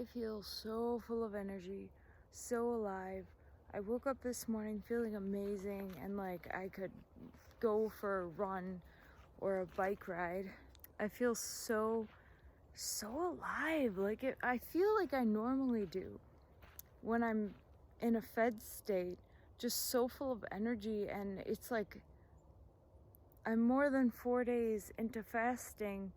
I feel so full of energy, so alive. I woke up this morning feeling amazing and like I could go for a run or a bike ride. I feel so alive. I feel like I normally do when I'm in a fed state, just so full of energy. And it's like I'm more than 4 days into fasting,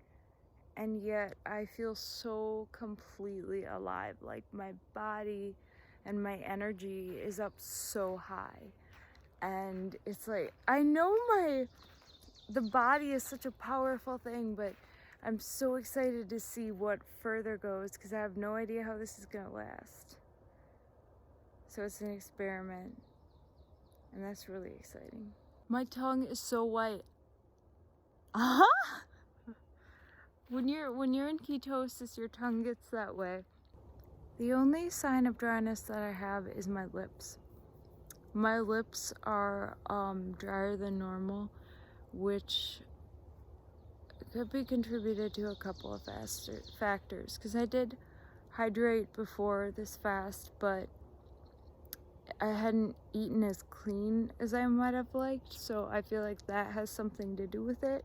and yet I feel so completely alive. Like my body and my energy is up so high. And it's like, I know the body is such a powerful thing, but I'm so excited to see what further goes because I have no idea how this is gonna last. So it's an experiment, and that's really exciting. My tongue is so white. Uh-huh. When you're in ketosis, your tongue gets that way. The only sign of dryness that I have is my lips. My lips are drier than normal, which could be contributed to a couple of factors. Because I did hydrate before this fast, but I hadn't eaten as clean as I might have liked, so I feel like that has something to do with it.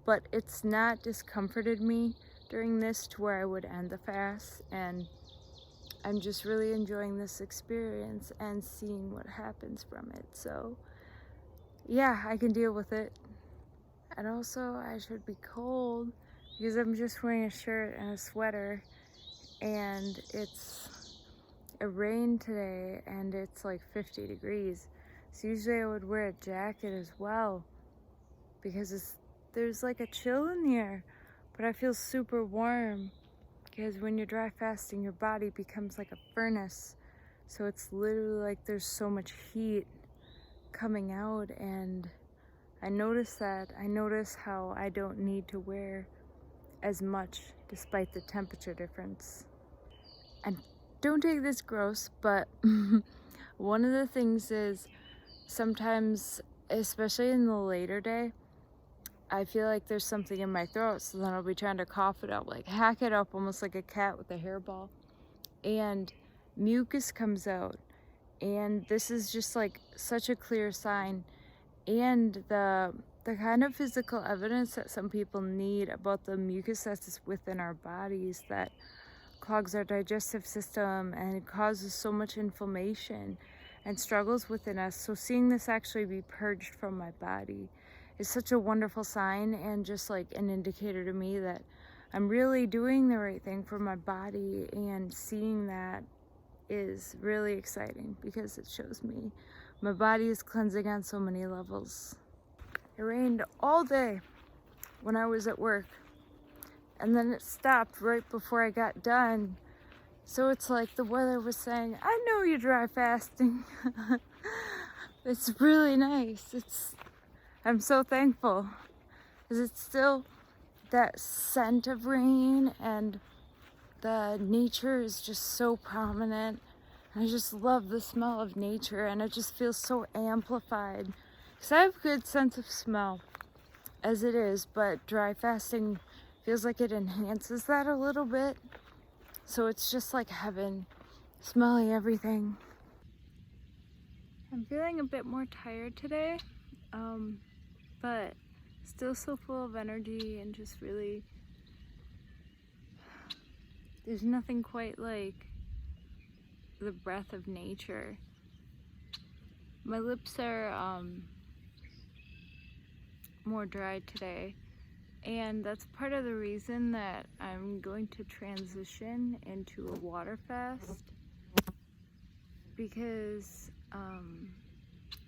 But it's not discomforted me during this to where I would end the fast, and I'm just really enjoying this experience and seeing what happens from it. So yeah, I can deal with it. And also I should be cold because I'm just wearing a shirt and a sweater, and it rained today and it's like 50 degrees. So usually I would wear a jacket as well because there's like a chill in the air, but I feel super warm because when you're dry fasting, your body becomes like a furnace. So it's literally like there's so much heat coming out, and I notice that. I notice how I don't need to wear as much despite the temperature difference. And don't take this gross, but one of the things is sometimes, especially in the later day, I feel like there's something in my throat, so then I'll be trying to cough it out, like hack it up almost like a cat with a hairball, and mucus comes out. And this is just like such a clear sign. And the kind of physical evidence that some people need about the mucus that's within our bodies that clogs our digestive system and causes so much inflammation and struggles within us. So seeing this actually be purged from my body is such a wonderful sign, and just like an indicator to me that I'm really doing the right thing for my body. And seeing that is really exciting because it shows me my body is cleansing on so many levels. It rained all day when I was at work, and then it stopped right before I got done. So it's like the weather was saying, I know you're dry fasting. It's really nice. I'm so thankful because it's still that scent of rain, and the nature is just so prominent. I just love the smell of nature, and it just feels so amplified because I have a good sense of smell as it is, but dry fasting feels like it enhances that a little bit. So it's just like heaven, smelling everything. I'm feeling a bit more tired today, but still so full of energy, and just really, there's nothing quite like the breath of nature. My lips are more dried today, and that's part of the reason that I'm going to transition into a water fast, because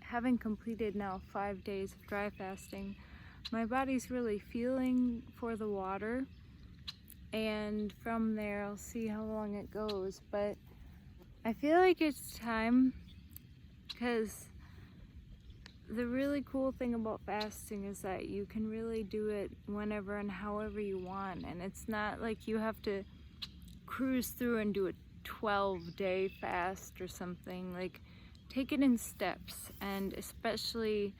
having completed now 5 days of dry fasting, my body's really feeling for the water, and from there I'll see how long it goes. But I feel like it's time, because the really cool thing about fasting is that you can really do it whenever and however you want, and it's not like you have to cruise through and do a 12-day fast or something. Like, take it in steps, and especially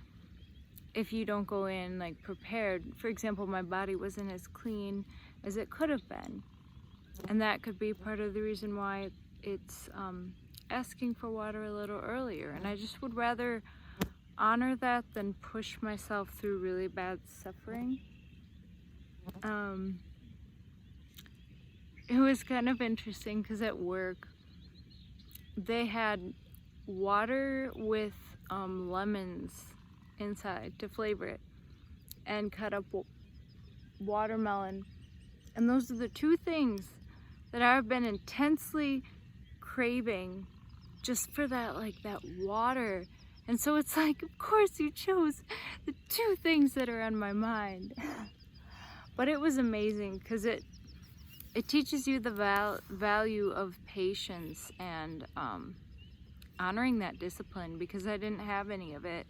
if you don't go in like prepared. For example, my body wasn't as clean as it could have been, And that could be part of the reason why it's asking for water a little earlier. And I just would rather honor that than push myself through really bad suffering. It was kind of interesting because at work they had water with lemons inside to flavor it, and cut up watermelon. And those are the two things that I've been intensely craving, just for that, like, that water. And so it's like, of course you chose the two things that are on my mind. But it was amazing because it teaches you the value of patience and honoring that discipline, because I didn't have any of it.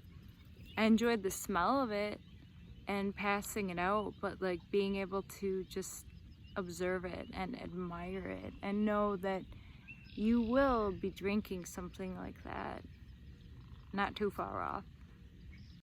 I enjoyed the smell of it and passing it out, but like being able to just observe it and admire it and know that you will be drinking something like that not too far off.